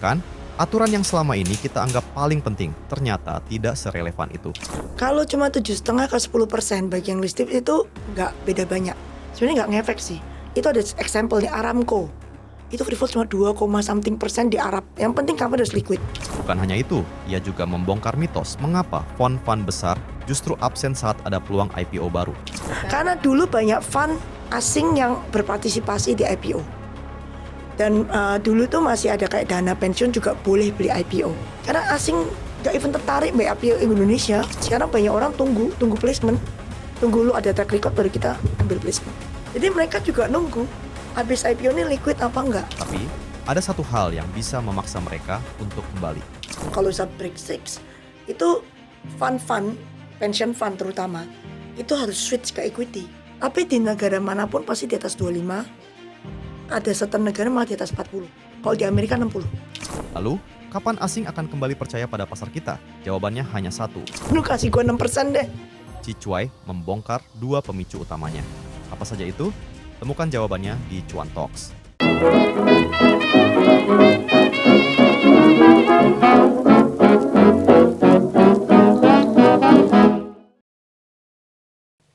Bahkan, aturan yang selama ini kita anggap paling penting ternyata tidak serelevan itu. Kalau cuma 7,5 ke 10% bagi yang listed itu nggak beda banyak. Sebenarnya nggak ngefek sih. Itu ada example di Aramco. Itu free float cuma 2,something% di Arab. Yang penting company harus liquid. Bukan hanya itu, ia juga membongkar mitos mengapa fund-fund besar justru absen saat ada peluang IPO baru. Karena dulu banyak fund asing yang berpartisipasi di IPO. Dan dulu tuh masih ada kayak dana pensiun juga boleh beli IPO. Karena asing gak even tertarik beli IPO Indonesia. Sekarang banyak orang tunggu placement. Tunggu lu ada track record baru kita ambil placement. Jadi mereka juga nunggu habis IPO ini liquid apa enggak. Tapi ada satu hal yang bisa memaksa mereka untuk kembali. Kalau bisa break six, itu fund, pension fund terutama, itu harus switch ke equity. Tapi di negara manapun pasti di atas 25, ada certain negara malah di atas 40. Kalau di Amerika 60. Lalu, kapan asing akan kembali percaya pada pasar kita? Jawabannya hanya satu. Lu kasih gua 6% deh. Cicuai membongkar dua pemicu utamanya. Apa saja itu? Temukan jawabannya di Cuan Talks.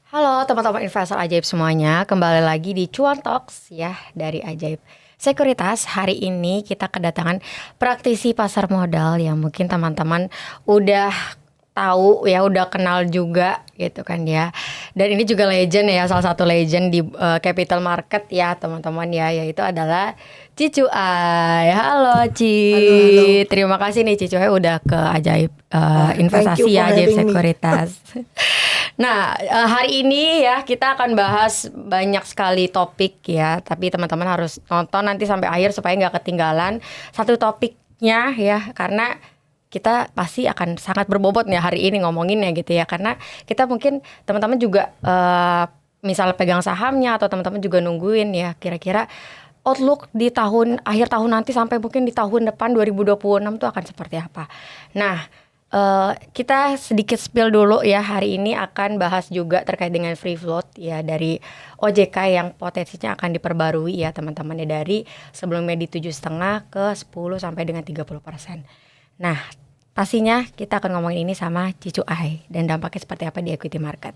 Halo teman-teman investor ajaib semuanya, kembali lagi di Cuan Talks ya dari Ajaib Sekuritas. Hari ini kita kedatangan praktisi pasar modal yang mungkin teman-teman udah tahu ya, udah kenal juga gitu kan ya. Dan ini juga legend ya, salah satu legend di capital market ya teman-teman ya, yaitu adalah Cicuai. Halo Ci. Halo. Terima kasih nih Cicuai udah ke Ajaib Investasi ya, Ajaib Sekuritas. Nah, hari ini ya kita akan bahas banyak sekali topik ya, tapi teman-teman harus nonton nanti sampai akhir supaya nggak ketinggalan satu topiknya ya, karena kita pasti akan sangat berbobot nih hari ini ngomonginnya gitu ya, karena kita mungkin teman-teman juga misalnya pegang sahamnya atau teman-teman juga nungguin ya kira-kira outlook di akhir tahun nanti sampai mungkin di tahun depan 2026 tuh akan seperti apa. Nah, kita sedikit spill dulu ya, hari ini akan bahas juga terkait dengan free float ya dari OJK yang potensinya akan diperbarui ya teman-teman ya, dari sebelumnya di 7,5 ke 10 sampai dengan 30%. Nah, pastinya kita akan ngomongin ini sama Cicuai dan dampaknya seperti apa di equity market.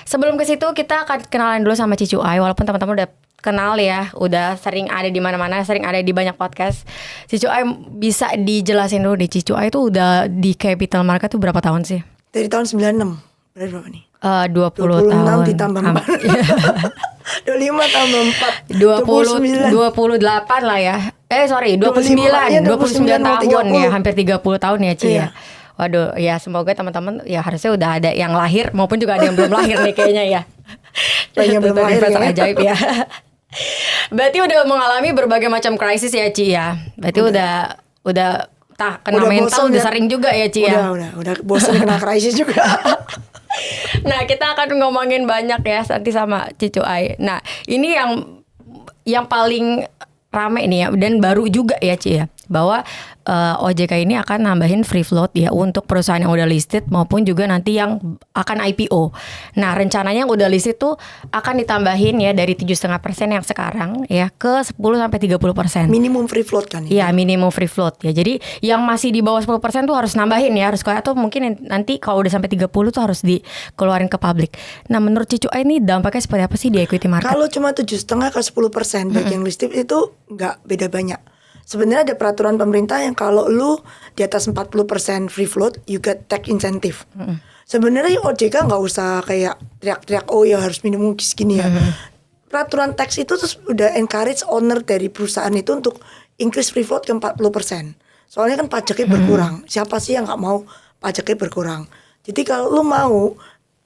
Sebelum ke situ kita akan kenalan dulu sama Cicuai, walaupun teman-teman udah kenal ya, udah sering ada di mana-mana, sering ada di banyak podcast. Cicuai bisa dijelasin dulu nih, Cicuai itu udah di capital market tuh berapa tahun sih? Dari tahun 96. Berapa nih? 20 tahun. 26 ditambah 4. 25 tambah 4. 28 lah ya. 29 tahun ya, hampir 30 tahun ya Ci ya. Waduh, ya semoga teman-teman ya harusnya udah ada yang lahir maupun juga ada yang belum lahir nih kayaknya ya. Banyak belum lahir ya. Ajaib ya. Berarti udah mengalami berbagai macam krisis ya Ci ya. Berarti udah kena mental udah sering juga ya Ci ya. Udah bosan kena krisis juga. Nah, kita akan ngomongin banyak ya nanti sama Cicuai. Nah, ini yang paling rame nih ya, dan baru juga ya Ci ya, bahwa OJK ini akan nambahin free float ya untuk perusahaan yang udah listed maupun juga nanti yang akan IPO. Nah, rencananya yang udah listed tuh akan ditambahin ya dari 7,5% yang sekarang ya ke 10-30%. Minimum free float kan itu? Iya, minimum free float ya. Jadi yang masih di bawah 10% tuh harus nambahin ya, harus atau mungkin nanti kalau udah sampai 30 tuh harus dikeluarin ke publik. Nah, menurut Cicuai ini dampaknya seperti apa sih di equity market? Kalau cuma 7,5 ke 10% bagi yang listed itu nggak beda banyak. Sebenarnya ada peraturan pemerintah yang kalau lu di atas 40% free float, you get tax incentive. Sebenarnya OJK nggak usah kayak teriak-teriak, oh ya harus minimum segini ya. Peraturan tax itu terus udah encourage owner dari perusahaan itu untuk increase free float ke 40%. Soalnya kan pajaknya berkurang. Siapa sih yang nggak mau pajaknya berkurang? Jadi kalau lu mau,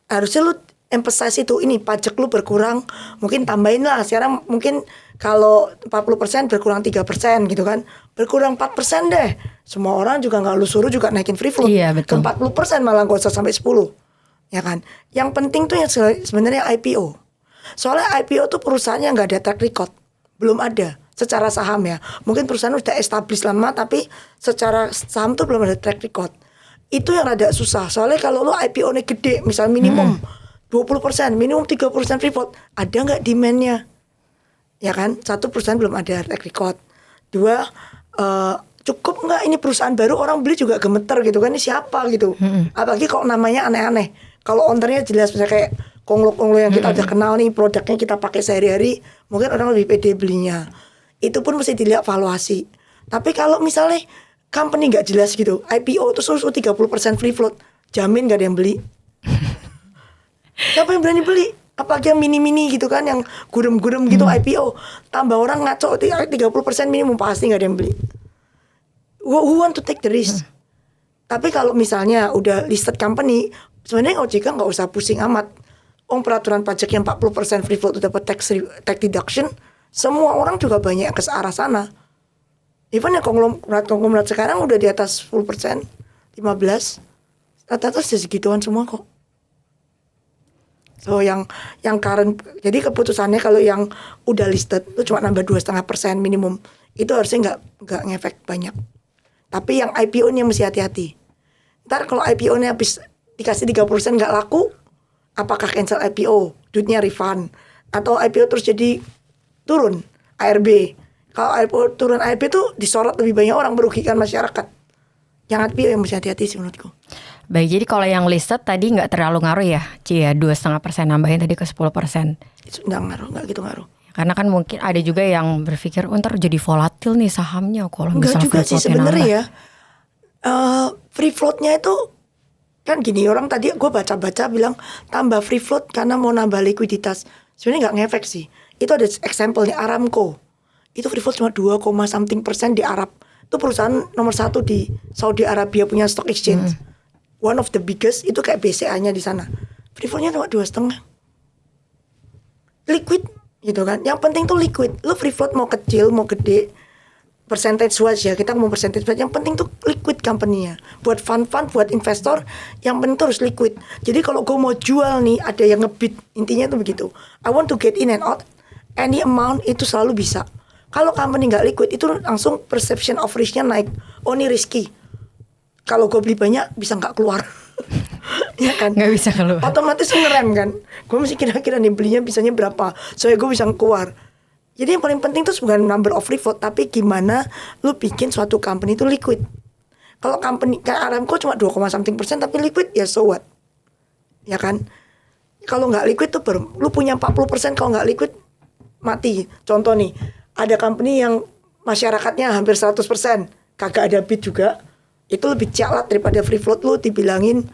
harusnya lu emphasize itu, ini pajak lu berkurang, mungkin tambahin lah. Sekarang mungkin kalau 40% berkurang 3% gitu kan, berkurang 4% deh. Semua orang juga gak lu suruh juga naikin free float. Iya, betul. Ke 40% malah gak usah sampai 10. Ya kan. Yang penting tuh yang sebenarnya IPO. Soalnya IPO tuh perusahaannya gak ada track record. Belum ada secara saham ya. Mungkin perusahaan udah established lama, tapi secara saham tuh belum ada track record. Itu yang rada susah. Soalnya kalau lu IPO-nya gede, misal minimum 20%, minimum 30% free float, ada gak demand-nya? Ya kan, satu perusahaan belum ada track record. Dua, cukup nggak ini perusahaan baru, orang beli juga gemeter gitu kan, ini siapa gitu. Apalagi kalau namanya aneh-aneh. Kalau ownernya jelas, misalnya kayak Konglo yang kita udah kenal nih, produknya kita pakai sehari-hari, mungkin orang lebih pede belinya. Itu pun mesti dilihat valuasi. Tapi kalau misalnya company nggak jelas gitu, IPO terus 30% free float, jamin nggak ada yang beli. Siapa yang berani beli? Apalagi yang mini-mini gitu kan, yang gurem-gurem gitu IPO, tambah orang ngaco 30% minimum, pasti nggak ada yang beli. Who want to take the risk? Tapi kalau misalnya udah listed company, sebenarnya OJK nggak usah pusing amat. Peraturan pajak yang 40% free float dapat tax deduction, semua orang juga banyak ke arah sana. Even yang konglomerat sekarang udah di atas 10%, 15%, rata-rata segituan semua kok. So yang current, jadi keputusannya kalau yang udah listed itu cuma nambah 2,5% minimum, itu harusnya nggak ngefek banyak. Tapi yang IPO-nya mesti hati-hati. Ntar kalau IPO-nya habis dikasih 30% nggak laku, apakah cancel IPO, duitnya refund, atau IPO terus jadi turun ARB. Kalau IPO turun ARB tuh disorot lebih banyak orang, merugikan masyarakat. Yang IPO yang mesti hati-hati sih menurutku. Baik, jadi kalau yang listed tadi nggak terlalu ngaruh ya, Ci ya, 2,5% nambahin tadi ke 10%. Itu nggak gitu ngaruh. Karena kan mungkin ada juga yang berpikir, ntar jadi volatil nih sahamnya kalau Enggak misalnya juga free sih floatnya sebenarnya nambah. ya. Free floatnya itu kan gini, orang tadi gue baca-baca bilang tambah free float karena mau nambah likuiditas. Sebenarnya nggak ngefek sih. Itu ada example-nya Aramco. Itu free float cuma 2,something% di Arab. Itu perusahaan nomor 1 di Saudi Arabia, punya stock exchange. One of the biggest, itu kayak BCA-nya di sana. Free float-nya cuma 2,5. Liquid gitu kan. Yang penting tuh liquid. Lu free float mau kecil mau gede, percentage wise ya, kita mau percentage wise, yang penting tuh liquid company-nya. Buat fund, buat investor, yang penting tuh harus liquid. Jadi kalau gue mau jual nih, ada yang ngebid, intinya tuh begitu. I want to get in and out, any amount itu selalu bisa. Kalau company nggak liquid, itu langsung perception of risk-nya naik. Oh ini risky. Kalau gue beli banyak, bisa nggak keluar. Ya kan? Nggak bisa keluar. Otomatis ngerem kan. Gue mesti kira-kira nih belinya bisanya berapa, soalnya gue bisa keluar. Jadi yang paling penting itu bukan number of free float, tapi gimana lu bikin suatu company itu liquid. Kalau company kayak Aramco cuma 2,something% tapi liquid, ya so what? Ya kan? Kalau nggak liquid tuh lu punya 40%, kalau nggak liquid mati. Contoh nih, ada company yang masyarakatnya hampir 100%, kagak ada bid juga, itu lebih jalat daripada free float lu dibilangin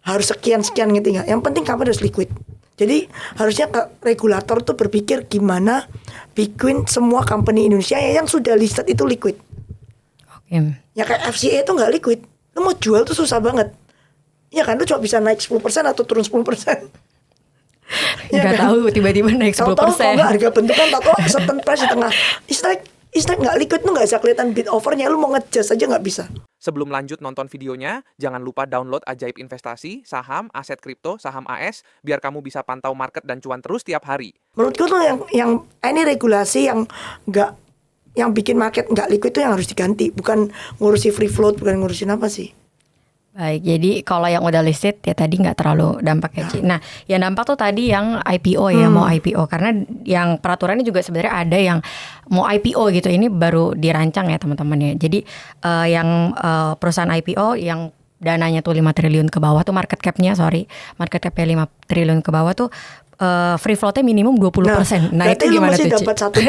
harus sekian gitu nggak. Yang penting company harus liquid. Jadi harusnya regulator tuh berpikir gimana bikin semua company Indonesia yang sudah listed itu liquid. Oke. Ya kayak FCA itu nggak liquid. Lu mau jual tuh susah banget. Ya kan, lu cuma bisa naik 10% atau turun 10%. Ya Nggak kan? tahu tiba-tiba naik 10%. Tahu-tahu kalau nggak harga bentukan, tahu-tahu certain price di tengah. It's like nggak liquid tuh nggak bisa kelihatan bid offernya. Lu mau ngejudge aja nggak bisa. Sebelum lanjut nonton videonya, jangan lupa download Ajaib Investasi, saham, aset kripto, saham AS, biar kamu bisa pantau market dan cuan terus tiap hari. Menurutku tuh yang ini regulasi yang nggak, yang bikin market nggak liquid tuh yang harus diganti, bukan ngurusi free float, bukan ngurusin apa sih. Baik, jadi kalau yang udah listed ya tadi nggak terlalu dampak ya, Ci. Nah, yang dampak tuh tadi yang IPO ya, mau IPO. Karena yang peraturannya juga sebenarnya ada yang mau IPO gitu. Ini baru dirancang ya teman-teman ya. Jadi yang perusahaan IPO yang dananya tuh 5 triliun ke bawah tuh market cap-nya 5 triliun ke bawah tuh free float-nya minimum 20%. Nah itu gimana tuh, Ci? Berarti lu masih dapat 1T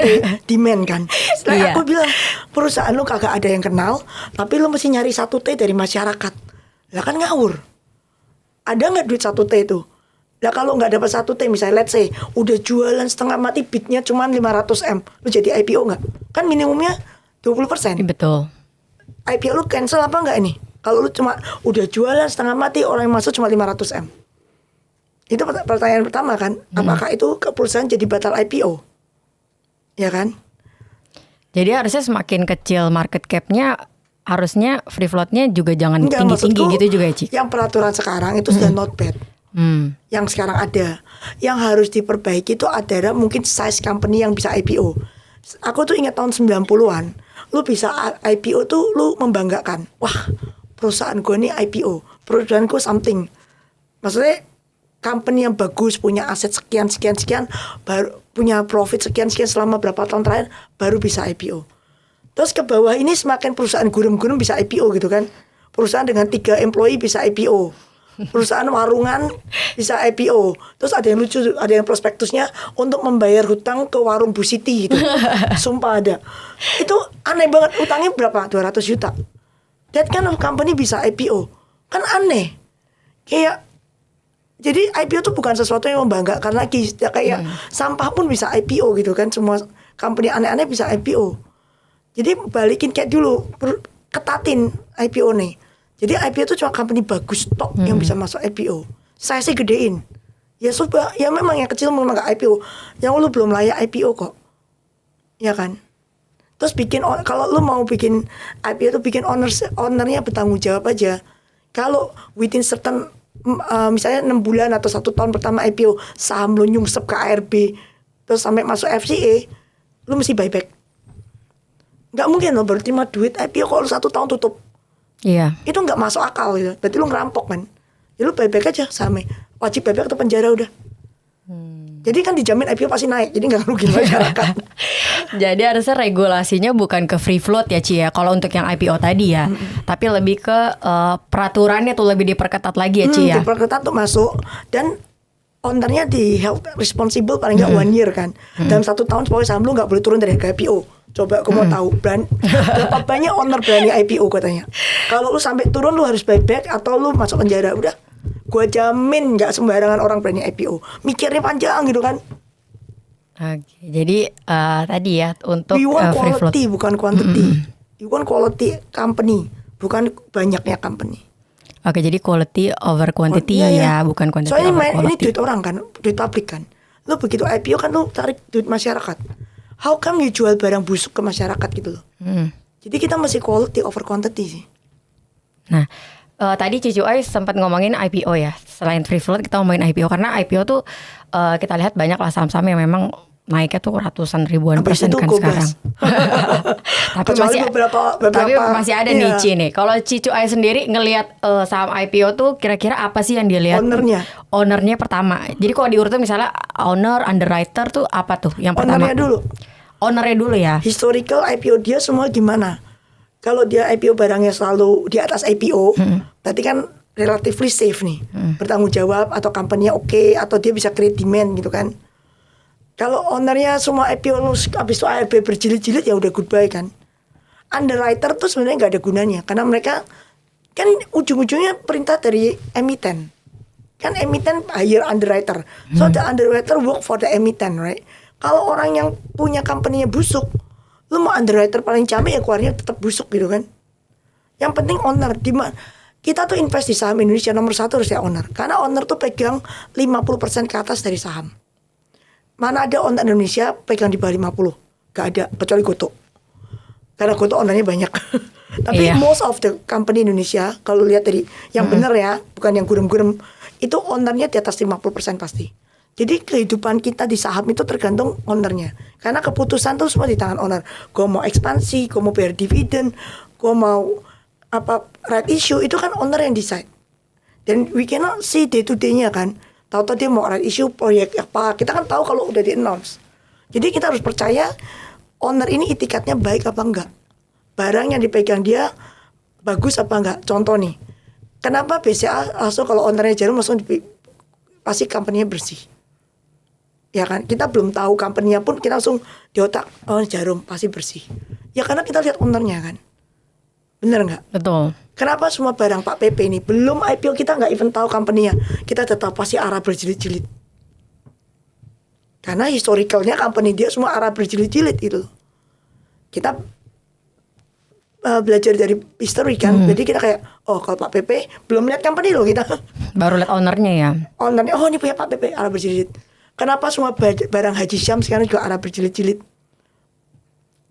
demand kan. Setelah Iya. aku bilang perusahaan lu kagak ada yang kenal, tapi lu mesti nyari 1T dari masyarakat. Lah kan ngawur. Ada nggak duit 1T itu? Lah kalau nggak dapat 1T, misalnya let's say udah jualan setengah mati, bidnya cuma 500M, lu jadi IPO nggak? Kan minimumnya 20%. Betul. IPO lu cancel apa nggak ini? Kalau lu cuma udah jualan setengah mati, orang yang masuk cuma 500M. Itu pertanyaan pertama kan, apakah itu perusahaan jadi batal IPO? Ya kan? Jadi harusnya semakin kecil market cap-nya, harusnya free float-nya juga jangan Enggak, tinggi-tinggi maksudku, gitu juga ya, Ci? Yang peraturan sekarang itu sudah not bad. Yang sekarang ada. Yang harus diperbaiki itu adalah mungkin size company yang bisa IPO. Aku tuh ingat tahun 90-an, lu bisa IPO tuh lu membanggakan. Wah, perusahaan gue nih IPO, perusahaan gue something. Maksudnya company yang bagus, punya aset sekian, baru punya profit sekian selama berapa tahun terakhir, baru bisa IPO. Terus ke bawah ini semakin perusahaan gurem-gurem bisa IPO gitu kan. Perusahaan dengan 3 employee bisa IPO. Perusahaan warungan bisa IPO. Terus ada yang lucu, ada yang prospektusnya untuk membayar hutang ke warung Bu Siti gitu. Sumpah ada. Itu aneh banget, utangnya berapa? 200 juta. That kind of company bisa IPO. Kan aneh. Kayak jadi IPO tuh bukan sesuatu yang membanggakan lagi. Kayak sampah pun bisa IPO gitu kan. Semua company aneh-aneh bisa IPO. Jadi balikin kayak dulu, ketatin IPO nih. Jadi IPO itu cuma company bagus tok yang bisa masuk IPO. Saya sih gedein. Ya coba, ya memang yang kecil memang gak IPO. Yang lu belum layak IPO kok. Ya kan? Terus bikin, kalau lu mau bikin IPO itu bikin ownernya bertanggung jawab aja. Kalau within certain misalnya 6 bulan atau 1 tahun pertama IPO saham lu nyungsep ke ARB terus sampai masuk FCA, lu mesti buyback. Gak mungkin lo baru terima duit IPO kalau 1 tahun tutup. Iya. Itu nggak masuk akal gitu. Berarti lu ngerampok kan. Ya lu buyback aja sahamnya. Wajib buyback atau penjara udah. Jadi kan dijamin IPO pasti naik. Jadi nggak rugi masyarakat. Jadi harusnya regulasinya bukan ke free float ya Ci ya. Kalau untuk yang IPO tadi ya. Tapi lebih ke peraturannya tuh lebih diperketat lagi ya Ci ya. Diperketat tuh masuk. Dan ownernya di held responsible paling nggak 1 year kan. Dalam 1 tahun pokoknya saham lu nggak boleh turun dari harga IPO. Coba aku mau tahu berapa banyak owner berani IPO katanya. Kalau lu sampai turun lu harus buyback atau lu masuk penjara. Udah, gua jamin nggak sembarangan orang berani IPO. Mikirnya panjang gitu kan. Oke, jadi tadi ya untuk We want free float. quality bukan quantity. We want quality company bukan banyaknya company. Oke, jadi quality over quantity Iya. ya, bukan quantity Soalnya over ini quality. duit orang kan, duit publik kan. Lu begitu IPO kan lu tarik duit masyarakat. How come you jual barang busuk ke masyarakat gitu loh. Jadi kita mesti quality over quantity sih. Nah, tadi Cici Uai sempat ngomongin IPO ya. Selain free float kita ngomongin IPO karena IPO tuh kita lihat banyak lah saham-saham yang memang naiknya tuh ratusan ribuan Habis persen itu kan gobas. sekarang. Kecuali beberapa tapi masih ada nih iya. Ci nih. Kalau Cici Uai sendiri ngelihat saham IPO tuh kira-kira apa sih yang dia lihat? Ownernya pertama. Jadi kalau diurutin misalnya owner, underwriter tuh apa tuh yang pertama? Ownernya dulu ya. Historical IPO dia semua gimana? Kalau dia IPO barangnya selalu di atas IPO, berarti kan relatively safe nih. Bertanggung jawab atau company-nya oke, atau dia bisa create demand gitu kan. Kalau ownernya semua IPO lu habis itu ARB berjilid-jilid ya udah goodbye kan. Underwriter tuh sebenarnya nggak ada gunanya karena mereka kan ujung-ujungnya perintah dari emiten. Kan emiten hire underwriter. So the underwriter work for the emiten, right? Kalau orang yang punya company-nya busuk, lu mau underwriter paling camik ya keluarnya tetap busuk gitu kan. Yang penting owner. Kita tuh invest di saham Indonesia nomor 1 harus ya owner. Karena owner tuh pegang 50% ke atas dari saham. Mana ada owner Indonesia pegang di bawah 50? Gak ada, kecuali Goto. Karena Goto ownernya banyak. Tapi most of the company Indonesia, kalau lihat dari yang benar ya, bukan yang gurem-gurem, itu ownernya di atas 50% pasti. Jadi kehidupan kita di saham itu tergantung ownernya. Karena keputusan tuh semua di tangan owner. Gue mau ekspansi, gue mau bayar dividen, gue mau right issue, itu kan owner yang decide. Dan we cannot see day to day-nya kan. Tahu-tahu dia mau right issue proyek apa. Kita kan tahu kalau udah di-announce. Jadi kita harus percaya owner ini itikatnya baik apa enggak. Barang yang dipegang dia bagus apa enggak. Contoh nih. Kenapa BCA langsung kalau ownernya Jarum langsung pasti company-nya bersih. Ya kan, kita belum tahu company-nya pun kita langsung di otak, oh Jarum pasti bersih. Ya karena kita lihat ownernya kan. Bener nggak? Betul. Kenapa semua barang Pak PP ini belum IPO kita nggak even tahu company-nya, kita tetap pasti arah berjilid-jilid. Karena historicalnya company dia semua arah berjilid-jilid gitu. Kita belajar dari history kan, jadi kita kayak, oh kalau Pak PP belum lihat company loh kita. Baru lihat ownernya ya. Ownernya, oh ini punya Pak PP arah berjilid. Kenapa semua barang Haji Syam sekarang juga arah berjilid-jilid?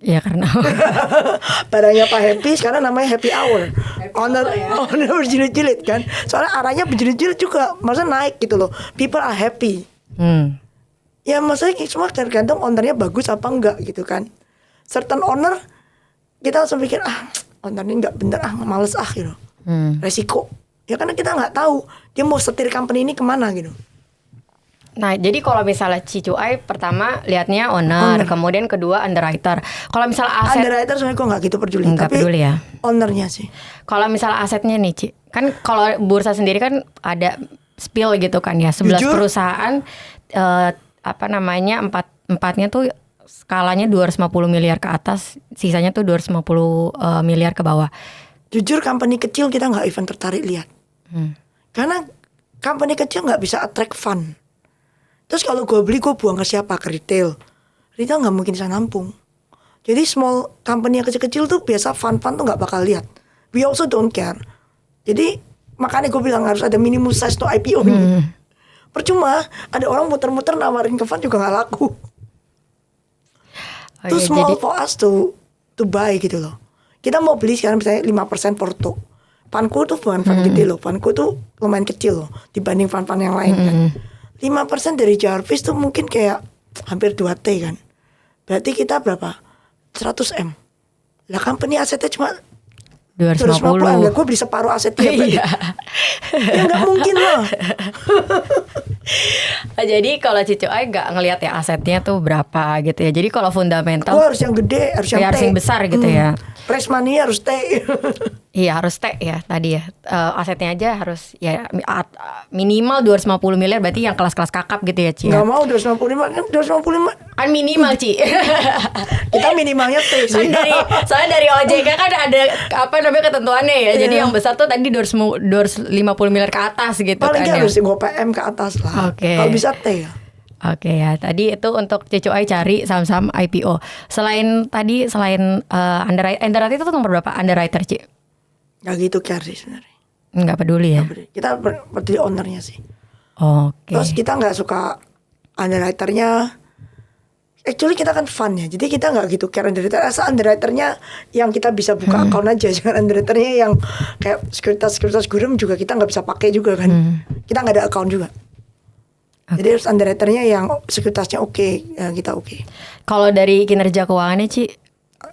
Ya karena barangnya Pak Happy sekarang namanya Happy Hour. Owner berjilid-jilid kan. Soalnya arahnya berjilid-jilid juga, maksudnya naik gitu loh. People are happy. Ya maksudnya semua tergantung ownernya bagus apa enggak gitu kan. Certain owner kita langsung pikir ownernya nggak bener, males gitu. Resiko. Ya karena kita nggak tahu dia mau setir company ini kemana gitu. Nah, jadi kalau misalnya Cicuai pertama lihatnya owner, kemudian kedua underwriter. Kalau misalnya aset Underwriter sebenarnya gue nggak gitu peduli, nggak tapi peduli ya. ownernya sih. Kalau misalnya asetnya nih, Ci, kan kalau bursa sendiri kan ada spill gitu kan ya. 11 Jujur? perusahaan empatnya tuh skalanya 250 miliar ke atas, sisanya tuh 250 miliar ke bawah. Jujur company kecil kita nggak even tertarik lihat. Karena company kecil nggak bisa attract fund. Terus kalau gue beli gue buang ke siapa? Ke retail. Retail nggak mungkin bisa nampung. Jadi small company yang kecil-kecil tuh biasa fund-fund tuh nggak bakal lihat. We also don't care. Jadi makanya gue bilang harus ada minimum size to IPO nih. Percuma ada orang muter-muter nawarin ke fund juga nggak laku. Oh, Too iya, small jadi- for us to buy gitu loh. Kita mau beli sekarang misalnya 5% Porto. Funku tuh bukan fund gede loh. Funku tuh lumayan kecil loh dibanding fund-fund yang lain kan. 5% dari Jarvis tuh mungkin kayak hampir 2T kan. Berarti kita berapa? 100M. Lah company asetnya cuma 250M. Lah gue beli separuh asetnya berarti. Iya. Ya nggak mungkin loh. Jadi kalau Cicuai nggak ngelihat ya asetnya tuh berapa gitu ya. Jadi kalau fundamental Gue harus yang gede, harus yang ya, T. harus yang besar gitu ya. Press money harus T. Iya harus T ya tadi ya. Asetnya aja harus ya minimal 250 miliar, berarti yang kelas-kelas kakap gitu ya, Ci. Nggak mau 255 kan 255. Kan minimal, Ci. Kita minimalnya T sih. Soalnya dari OJK kan ada ketentuannya ya. Jadi yang besar tuh tadi 250 miliar ke atas gitu Paling kan ya. harus PM ke atas lah. Oke. Kalau bisa T ya. Oke ya, tadi itu untuk Cicuai cari saham-saham IPO. Selain underwriter itu nomor berapa underwriter, Ci? Gak gitu care sih sebenarnya. Nggak peduli ya. Kita peduli ownernya sih. Oke. Terus kita nggak suka underwriternya. Actually kita kan fun ya, jadi kita nggak gitu care underwriter. Asal underwriternya yang kita bisa buka account aja, jangan underwriternya yang kayak sekuritas gurem juga kita nggak bisa pakai juga kan. Kita nggak ada account juga. Jadi harus underwriternya yang sekuritasnya oke, ya kita oke. Kalau dari kinerja keuangannya, Ci,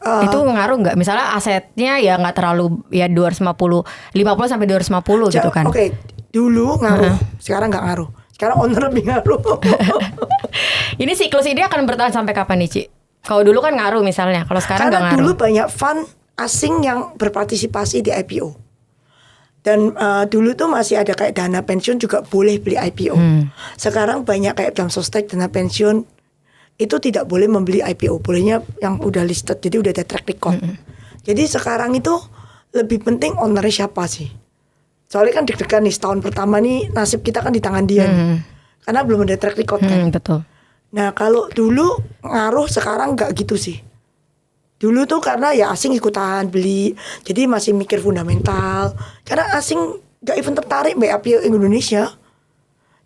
itu ngaruh nggak? Misalnya asetnya ya nggak terlalu ya 250 sampai 250 gitu kan. Oke, dulu ngaruh, sekarang nggak ngaruh. Sekarang owner lebih ngaruh. Ini siklus ini akan bertahan sampai kapan nih, Ci? Kalau dulu kan ngaruh misalnya, kalau sekarang nggak Karena ngaruh. dulu banyak fund asing yang berpartisipasi di IPO. Dan dulu tuh masih ada kayak dana pensiun juga boleh beli IPO. Sekarang banyak kayak dalam Sostek dana pensiun itu tidak boleh membeli IPO, bolehnya yang udah listed, jadi udah ada track record. Jadi sekarang itu lebih penting ownernya siapa sih? Soalnya kan deg-degan nih setahun pertama nih nasib kita kan di tangan dia nih. Karena belum ada track record kan. Betul. Nah kalau dulu ngaruh, sekarang nggak gitu sih. Dulu tuh karena ya asing ikutan beli, jadi masih mikir fundamental. Karena asing gak even tertarik beli IPO Indonesia.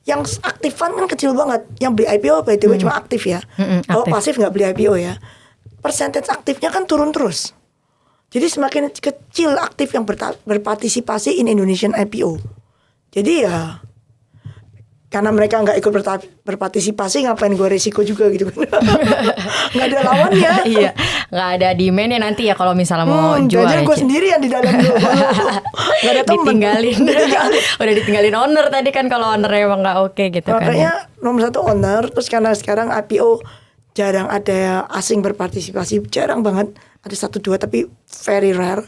Yang aktifan kan kecil banget. Yang beli IPO by the way cuma aktif ya. Kalau pasif gak beli IPO ya. Percentage aktifnya kan turun terus. Jadi semakin kecil aktif yang berpartisipasi in Indonesian IPO. Jadi ya karena mereka nggak ikut berpartisipasi, ngapain gue resiko juga gitu kan. Nggak ada lawannya. Iya, nggak ada demandnya nanti ya kalau misalnya mau jual ya, gue Ci. sendiri yang di dalam dulu. Nggak ada temen. Ditinggalin. Udah ditinggalin owner tadi kan, kalau ownernya emang nggak oke gitu kan. Makanya nomor satu owner. Terus karena sekarang IPO jarang ada asing berpartisipasi, jarang banget. Ada 1-2 tapi very rare.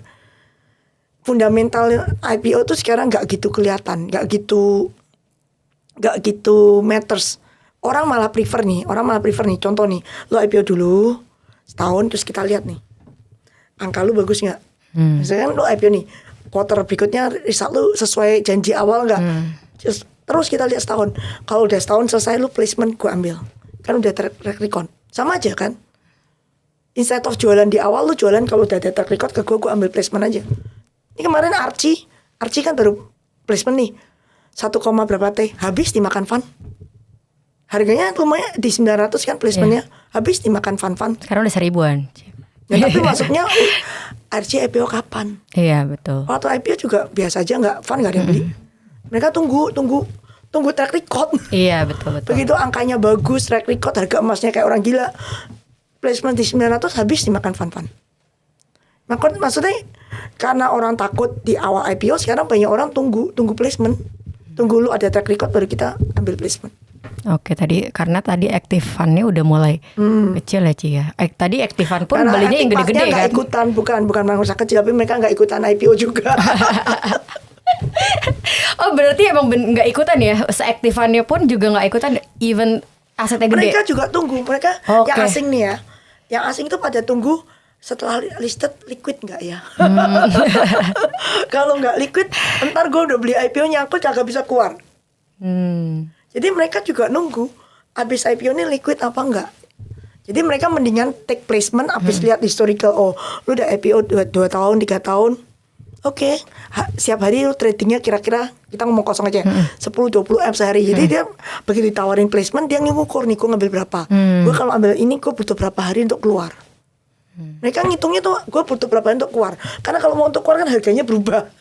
Fundamental IPO tuh sekarang nggak gitu kelihatan, nggak gitu matters. Orang malah prefer nih. Contoh nih, lo IPO dulu setahun, terus kita lihat nih angka lu bagus nggak. Misalkan lo IPO nih, quarter berikutnya result lu sesuai janji awal nggak. Terus kita lihat setahun. Kalau udah setahun selesai, lu placement gue ambil. Kan udah track record. Sama aja kan. Instead of jualan di awal, lu jualan kalau udah ada track record ke gue ambil placement aja. Ini kemarin Archie kan baru placement nih. 1, berapa T habis dimakan fund. Harganya lumayan di 900 kan placementnya. Habis dimakan fund. Sekarang udah 1.000-an. Ya, tapi masuknya RC IPO kapan? Iya betul. Waktu IPO juga biasa aja, nggak fund, nggak ada yang beli. Mereka tunggu track record. Iya betul. Begitu angkanya bagus, track record, harga emasnya kayak orang gila, placement di 900 habis dimakan fund. Maksudnya karena orang takut di awal IPO, sekarang banyak orang tunggu placement. Tunggu lu ada track record baru kita ambil placement. Oke, karena tadi active fund-nya udah mulai kecil ya Ci ya. Tadi active fund pun Karena belinya yang aktifnya gede-gede nggak kan. ikutan, bukan mangsa kecil, tapi mereka nggak ikutan IPO juga. Oh berarti emang nggak ikutan ya. Seaktifannya pun juga nggak ikutan, even asetnya gede. Mereka juga tunggu, mereka Oke. yang asing nih ya, yang asing itu pada tunggu setelah listed liquid nggak ya. Kalau nggak liquid, ntar gue udah beli IPO nyangkut kagak bisa keluar. Jadi mereka juga nunggu habis IPO ini liquid apa enggak. Jadi mereka mendingan take placement habis lihat historical. Oh, lu udah IPO 2 tahun, 3 tahun. Oke, setiap hari lu tradingnya kira-kira kita ngomong kosong aja 10-20 M sehari. Jadi dia begitu ditawarin placement dia ngukur nih gue ngambil berapa. Gue kalau ambil ini gue butuh berapa hari untuk keluar. Mereka ngitungnya tuh gue butuh berapa hari untuk keluar. Karena kalau mau untuk keluar kan harganya berubah.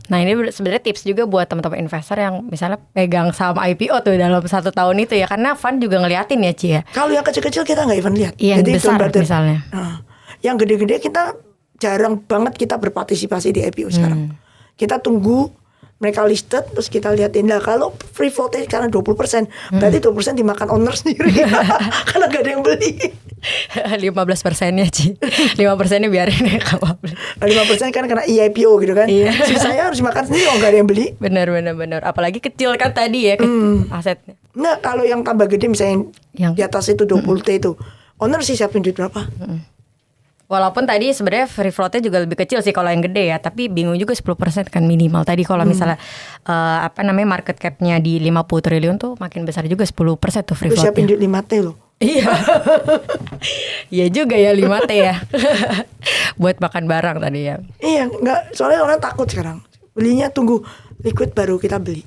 Nah ini sebenarnya tips juga buat teman-teman investor yang misalnya pegang saham IPO tuh dalam 1 tahun itu ya, karena fund juga ngeliatin ya Ci ya. Kalau yang kecil-kecil kita nggak even lihat. Iya, yang besar don't bother. misalnya. Nah, yang gede-gede kita jarang banget kita berpartisipasi di IPO sekarang. Kita tunggu mereka listed terus kita liatin lah. Kalau free floatnya sekarang 20%, berarti 20% dimakan owner sendiri karena gak ada yang beli. 15%-nya Ci. 5%-nya biarin ya kalau beli. 5% kan karena IPO gitu kan. Iya. Sisanya harus dimakan sendiri kalau gak ada yang beli. Benar. Apalagi kecil kan tadi ya asetnya. Nah kalau yang tambah gede misalnya Yang- di atas itu 20T itu, owner sih siapin duit berapa? Walaupun tadi sebenarnya free floatnya juga lebih kecil sih kalau yang gede ya, tapi bingung juga 10% kan minimal. Tadi kalau misalnya market cap-nya di 50 triliun tuh makin besar juga 10% tuh free Lu siapin floatnya. duit 5T loh. Iya. Iya juga ya 5T ya. Buat makan barang tadi ya. Iya, nggak, soalnya orang takut sekarang. Belinya tunggu liquid baru kita beli.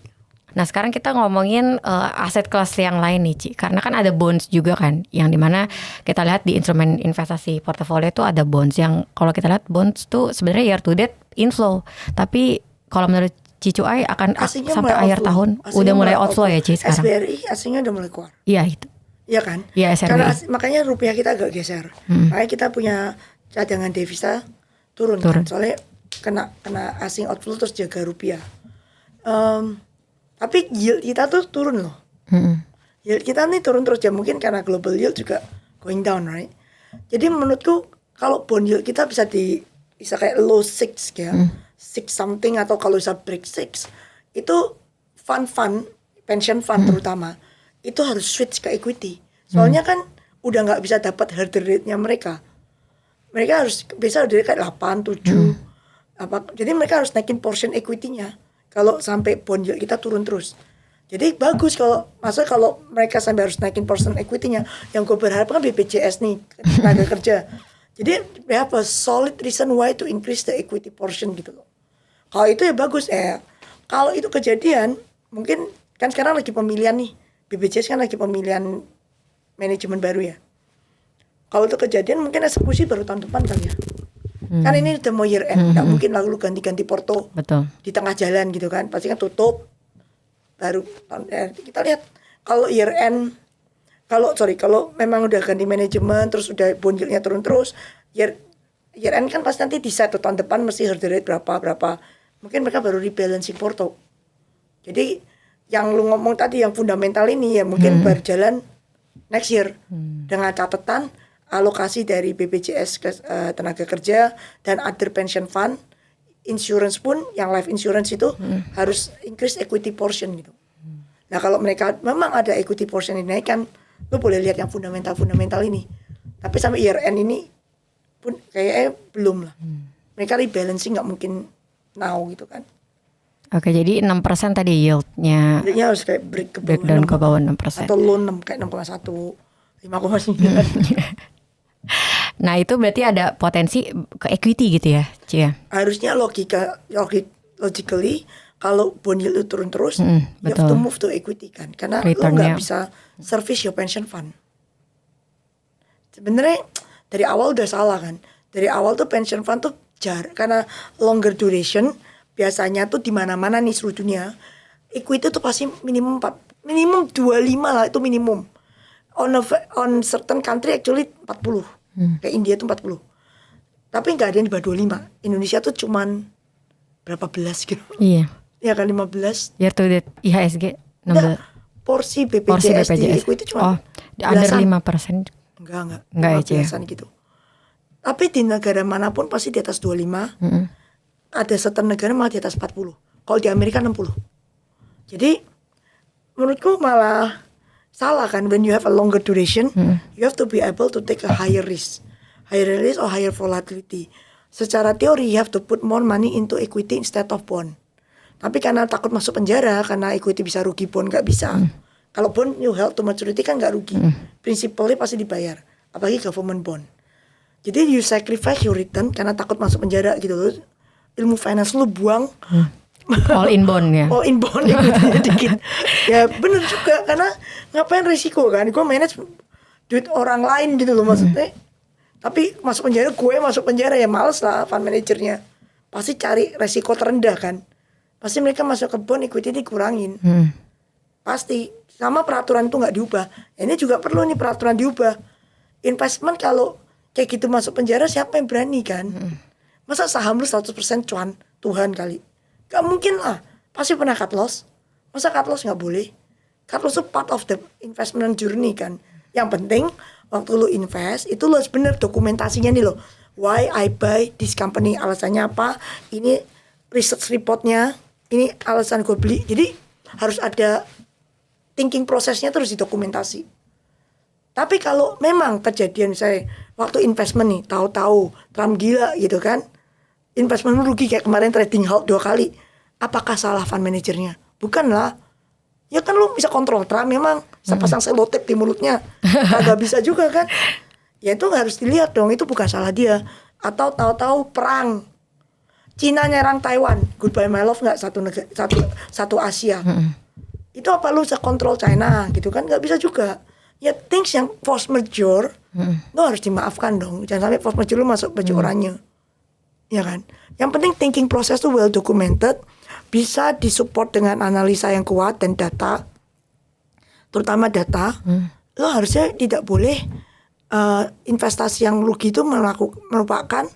Nah sekarang kita ngomongin aset kelas yang lain nih Ci. Karena kan ada bonds juga kan, yang dimana kita lihat di instrumen investasi portofolio itu ada bonds. Yang kalau kita lihat bonds tuh sebenarnya year to date inflow. Tapi kalau menurut Cicuai akan Asingnya sampai mulai akhir outflow. tahun Asingnya udah mulai outflow ya Ci sekarang. SBRI asingnya udah mulai keluar. Iya itu. Iya kan? Iya, SRBI. Karena makanya rupiah kita agak geser. Makanya kita punya cadangan devisa turun. Kan? Soalnya kena asing outflow terus jaga rupiah. Tapi yield kita tuh turun loh. Yield kita nih turun terus ya, mungkin karena global yield juga going down, right? Jadi menurutku kalau bond yield kita bisa kayak low 6 ya, 6 something, atau kalau bisa break 6 itu fund pension fund terutama itu harus switch ke equity. Soalnya kan udah nggak bisa dapat hurdle rate-nya mereka. Mereka harus bisa dari kayak 8, 7 apa. Jadi mereka harus naikin portion equity-nya kalau sampai bond yield kita turun terus. Jadi bagus kalau mereka sampai harus naikin portion equity-nya. Yang gue berharap kan BPJS nih, tenaga kerja. Jadi we have a solid reason why to increase the equity portion gitu loh. Kalau itu ya bagus. Kalau itu kejadian, mungkin kan sekarang lagi pemilihan nih. BPJS kan lagi pemilihan manajemen baru ya. Kalau itu kejadian mungkin eksekusi baru tahun depan kali ya. Kan ini udah mau year end, nggak mungkin lalu ganti-ganti porto. Betul. Di tengah jalan gitu kan, pasti kan tutup. Baru kita lihat kalau year end, kalau memang udah ganti manajemen terus udah bond yield-nya turun terus, year end kan pasti nanti decide tuh, tahun depan mesti hurdle rate berapa. Mungkin mereka baru rebalancing porto. Jadi yang lu ngomong tadi yang fundamental ini ya mungkin berjalan next year dengan catatan alokasi dari BPJS ke tenaga kerja dan other pension fund, insurance pun yang life insurance itu harus increase equity portion gitu. Nah kalau mereka memang ada equity portion dinaikkan, lu boleh lihat yang fundamental ini. Tapi sampai year end ini pun kayaknya belum lah. Mereka rebalancing nggak mungkin now gitu kan. Oke, jadi 6% tadi yieldnya Yieldnya harus kayak breakdown ke bawah 6%. atau loan kayak 6,1, 5,9. Nah itu berarti ada potensi ke equity gitu ya Ci ya? Harusnya logically kalau bond yield itu turun terus, you have to move to equity kan, karena lo Returnnya. nggak bisa service your pension fund. Sebenarnya dari awal udah salah kan. Dari awal tuh pension fund tuh karena longer duration, biasanya tuh di mana-mana nih seluruh dunia, equity tuh pasti minimum 25 lah itu minimum. On certain country actually 40. Kayak India tuh 40. Tapi nggak ada yang di bawah 25. Indonesia tuh cuman berapa belas gitu. Iya. Ya kan 15. Year to date IHSG 16. Enggak, porsi Porsi BPJS di BPJS. equity Oh, cuma under belasan. 5%. Enggak Enggak ya, Ci, ya? belasan gitu. Tapi di negara manapun pasti di atas 25. Ada certain negara malah di atas 40. Kalau di Amerika 60. Jadi menurutku malah salah kan, when you have a longer duration, you have to be able to take a higher risk or higher volatility. Secara teori you have to put more money into equity instead of bond. Tapi karena takut masuk penjara, karena equity bisa rugi, bond nggak bisa. Kalau bond you held to maturity kan nggak rugi, prinsipalnya pasti dibayar, apalagi government bond. Jadi you sacrifice your return karena takut masuk penjara gitu loh. Ilmu finance lu buang. All in bond ya. All in bond equity dikit. Ya bener juga, karena ngapain risiko kan? Gue manage duit orang lain gitu loh maksudnya. Tapi masuk penjara, gue masuk penjara ya males lah fund manajernya. Pasti cari resiko terendah kan. Pasti mereka masuk ke bond equity dikurangin. Pasti. Sama peraturan itu nggak diubah. Ini juga perlu nih peraturan diubah. Investment kalau kayak gitu masuk penjara, siapa yang berani kan? Masa saham lu 100% cuan? Tuhan kali. Gak mungkin lah. Pasti pernah cut loss. Masa cut loss gak boleh? Cut loss itu part of the investment journey kan. Yang penting waktu lu invest itu lu harus bener dokumentasinya nih loh. Why I buy this company, alasannya apa? Ini research reportnya. Ini alasan gue beli. Jadi harus ada thinking prosesnya terus didokumentasi. Tapi kalau memang kejadian saya waktu investment nih, tahu-tahu Trump gila gitu kan, investment rugi kayak kemarin trading halt 2 kali, apakah salah fund manajernya? Bukan lah. Ya kan lu bisa kontrol Trump, memang saya pasang selotip di mulutnya, kagak bisa juga kan? Ya itu harus dilihat dong, itu bukan salah dia. Atau tahu-tahu perang, Cina nyerang Taiwan, goodbye my love nggak satu Asia. Itu apa lu bisa kontrol China gitu kan? Nggak bisa juga. Ya things yang force majeure lo harus dimaafkan dong. Jangan sampai force majeure lu masuk baju oranye. Ya kan? Yang penting thinking proses tuh well documented, bisa disupport dengan analisa yang kuat dan data, terutama data. Lo harusnya tidak boleh investasi yang rugi itu merupakan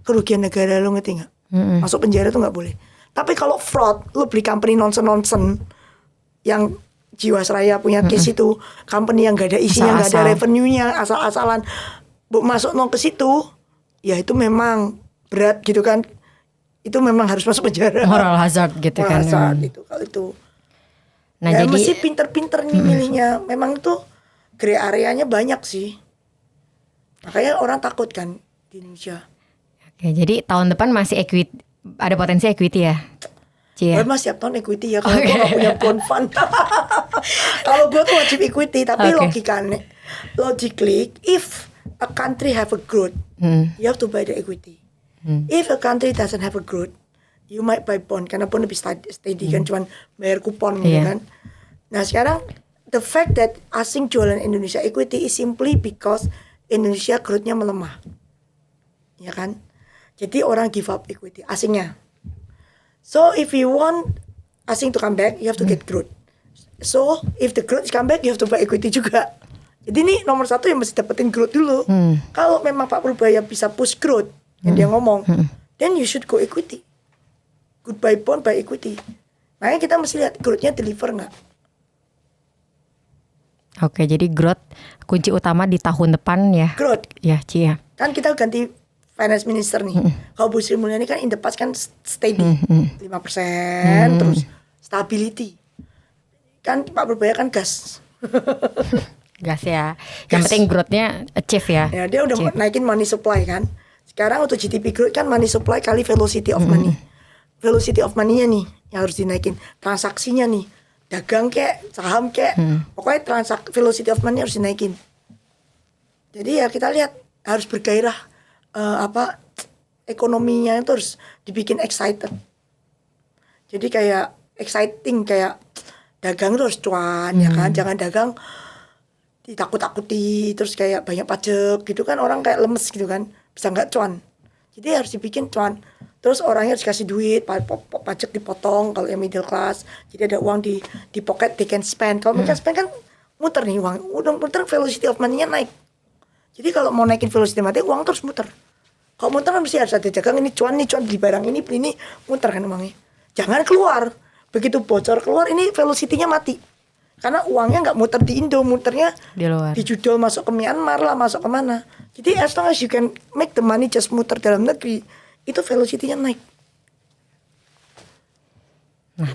kerugian negara, lo ngerti nggak? Masuk penjara tuh nggak boleh. Tapi kalau fraud, lo beli company nonsen yang Jiwasraya punya case itu, company yang gak ada isinya, gak ada revenue-nya, asal-asalan masuk ke situ, ya itu memang berat gitu kan. Itu memang harus masuk penjara. Moral hazard gitu kan. Moral hazard itu kalau itu. Nah, ya jadi mesti pinter-pinter nih milihnya. Memang tuh gray areanya banyak sih. Makanya orang takut kan di Indonesia. Oke, jadi tahun depan masih equity, ada potensi equity ya? Cie. Gue masih tiap tahun equity ya, kalau gue gak punya bond fund. Kalau gue tuh wajib equity, tapi logikanya, logically, if a country have a growth, you have to buy the equity. If a country doesn't have a growth, you might buy bond, karena bond lebih steady kan, cuman bayar kupon gitu kan. Nah sekarang, the fact that asing jualan Indonesia equity is simply because Indonesia growth-nya melemah, ya kan. Jadi orang give up equity, asingnya. So if you want asing to come back, you have to get growth. So if the growth come back, you have to buy equity juga. Jadi ini nomor satu yang mesti dapetin growth dulu. Kalau memang Pak Purbaya bisa push growth, yang dia ngomong, then you should go equity. Goodbye bond, buy equity. Makanya kita mesti lihat growth-nya deliver nggak. Oke, jadi growth kunci utama di tahun depan ya. Growth. Ya, Cie. Kan kita ganti finance minister nih. Kalau Bu Sri Mulyani kan in the past kan steady 5%, terus stability. Kan Pak Purbaya kan gas. Gas ya. Yang penting growth-nya achieve ya. Ya dia udah naikin money supply kan. Sekarang untuk GDP growth kan money supply kali velocity of money. Velocity of money-nya nih yang harus dinaikin. Transaksinya nih, dagang kek, saham kek, pokoknya velocity of money harus dinaikin. Jadi ya kita lihat harus bergairah. Ekonominya itu harus dibikin excited. Jadi kayak exciting, kayak dagang itu harus cuan ya kan. Jangan dagang ditakut-takuti terus kayak banyak pajak gitu kan, orang kayak lemes gitu kan, bisa nggak cuan. Jadi harus dibikin cuan. Terus orangnya harus kasih duit, pajak dipotong kalau yang middle class. Jadi ada uang di pocket, they can spend. Kalau mereka spend kan muter nih uang, udah muter, velocity of money-nya naik. Jadi kalau mau naikin velocity of money, uang terus muter. Kalau muter kan mesti harus ada dagang, ini cuan di barang ini, beli ini, muter kan uangnya. Jangan keluar. Begitu bocor keluar, ini velocity-nya mati. Karena uangnya nggak muter di Indo, muternya Di luar. dijudol masuk ke Myanmar lah, masuk kemana. Jadi as long as you can make the money just muter dalam negeri, itu velocity-nya naik. Nah,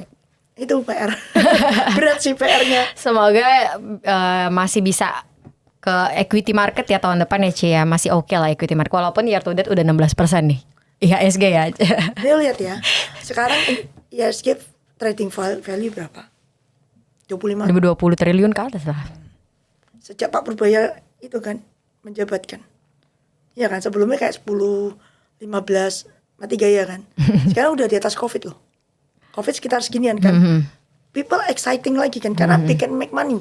itu PR. Berat sih PR-nya. Semoga masih bisa ke equity market ya tahun depan ya Ci ya. Masih oke lah equity market. Walaupun year to date udah 16% nih. IHSG ya. Dia lihat ya. Sekarang IHSG trading value berapa? 25. 20 triliun ke atas lah. Sejak Pak Purbaya itu kan menjabat kan. Iya kan, sebelumnya kayak 10, 15, mati gaya kan. Sekarang udah di atas Covid loh. Covid sekitar seginian kan. People exciting lagi kan karena they can make money.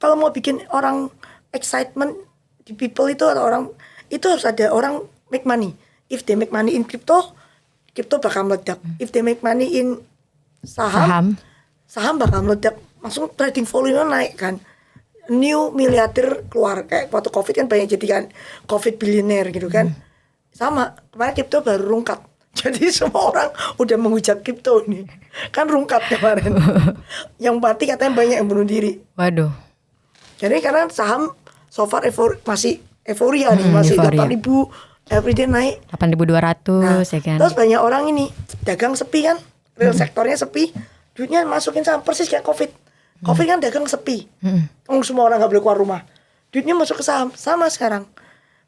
Kalau mau bikin orang excitement di people itu atau orang itu harus ada orang make money. If they make money in crypto bakal meledak. If they make money in saham bakal meledak. Langsung trading volume naik kan. New miliarder keluar kayak waktu Covid kan banyak jadi kan Covid billionaire gitu kan. Sama kemarin crypto baru rungkat. Jadi semua orang udah menghujat kripto ini. Kan rungkat kemarin. Yang mati katanya banyak yang bunuh diri. Waduh. Jadi karena saham so far masih euforia nih, masih euforia. 8.000 everyday naik. 8.200 ya kan. Terus banyak orang ini dagang sepi kan, real sektornya sepi, duitnya masukin saham persis kayak Covid. Covid kan dagang sepi, semua orang nggak boleh keluar rumah, duitnya masuk ke saham. Sama sekarang.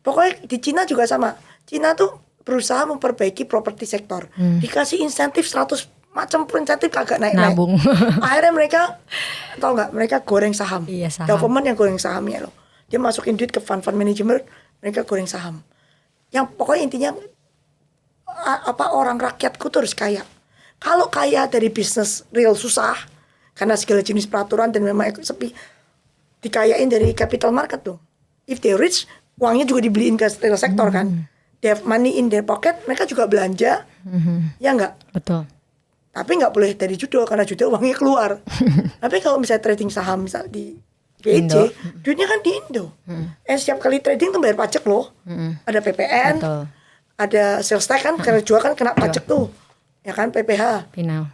Pokoknya di Cina juga sama. Cina tuh berusaha memperbaiki properti sektor, dikasih insentif 100 macam insentif kagak naik-naik. Nabung. Akhirnya mereka tau nggak, mereka goreng saham. Iya, saham. Government yang goreng sahamnya loh. Dia masukin duit ke fund manajemen, mereka goreng saham. Yang pokoknya intinya orang rakyatku tuh harus kaya. Kalau kaya dari bisnis real susah karena segala jenis peraturan dan memang sepi, dikayain dari capital market tuh. If they rich, uangnya juga dibeliin ke real sektor kan. They have money in their pocket, mereka juga belanja. Ya enggak? Betul. Tapi nggak boleh dari judul karena judul uangnya keluar. Tapi kalau misalnya trading saham misal di BEC, duitnya kan di Indo. Setiap kali trading tuh bayar pajak loh. Ada PPN, Betul. ada sales tax kan karena jual kan kena pajak tuh. Ya kan PPH. Final.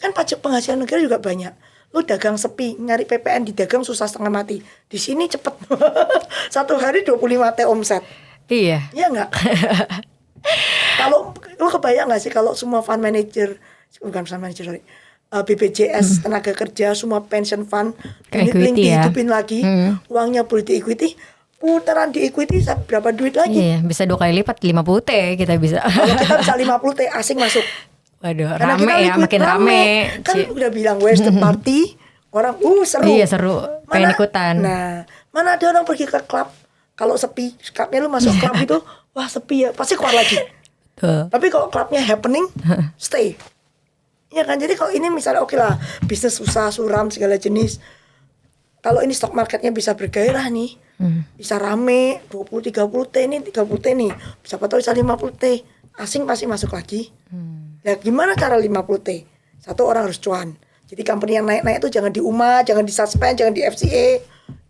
Kan pajak penghasilan negara juga banyak. Lu dagang sepi, nyari PPN di dagang susah setengah mati. Di sini cepet. Satu hari 25 T omset. Iya. Iya nggak? Kalau lu kebayang nggak sih kalau semua fund manager, bukan fund manager sorry, BPJS tenaga kerja semua pension fund Ke unit link equity ya. dihidupin lagi, uangnya boleh di equity, putaran di equity berapa duit lagi? Iya, bisa 2 kali lipat 50 T kita bisa. Kalau kita bisa 50 T asing masuk. Waduh, Karena rame kita ya, liquid, makin rame. Kan udah bilang where's the party, orang seru. Iya seru, pengen ikutan. Nah, mana ada orang pergi ke klub kalau sepi, klubnya lu masuk klub itu, wah sepi ya, pasti keluar lagi. Tuh. Tapi kalau klubnya happening, stay. Ya kan, jadi kalau ini misalnya oke lah, bisnis susah, suram, segala jenis. Kalau ini stock marketnya bisa bergairah nih, bisa rame, 20-30 T nih, 30 T nih, siapa tahu bisa 50 T, asing pasti masuk lagi. Ya gimana cara 50 T? Satu orang harus cuan. Jadi company yang naik-naik itu jangan di UMA, jangan di suspend, jangan di FCA.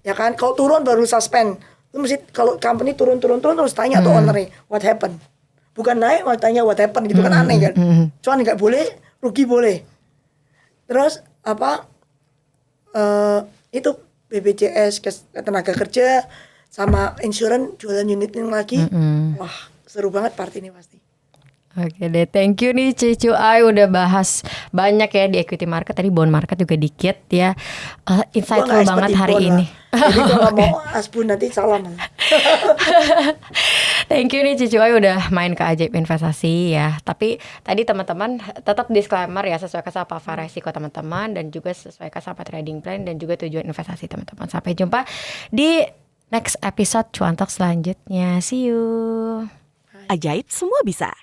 Ya kan, kalau turun baru suspend. Lu mesti kalau company turun terus tanya tuh ownernya, what happened? Bukan naik malah tanya what happened gitu kan aneh kan. Cuan nggak boleh, rugi boleh. Terus apa? Itu BPJS tenaga kerja sama insurance jualan unit yang lagi. Wah, seru banget part ini pasti. Oke deh, thank you nih Cicu Ai udah bahas banyak ya di equity market, tadi bond market juga dikit ya. Insightful Gua nggak banget expert hari di bond ini. lah. Jadi kalau nggak mau asbun nanti salam. Thank you nih Cicu Ai udah main ke Ajaib Investasi ya. Tapi tadi teman-teman tetap disclaimer ya, sesuaikan sama resiko teman-teman dan juga sesuaikan sama trading plan dan juga tujuan investasi teman-teman. Sampai jumpa di next episode Cuan Talk selanjutnya. See you. Ajaib semua bisa.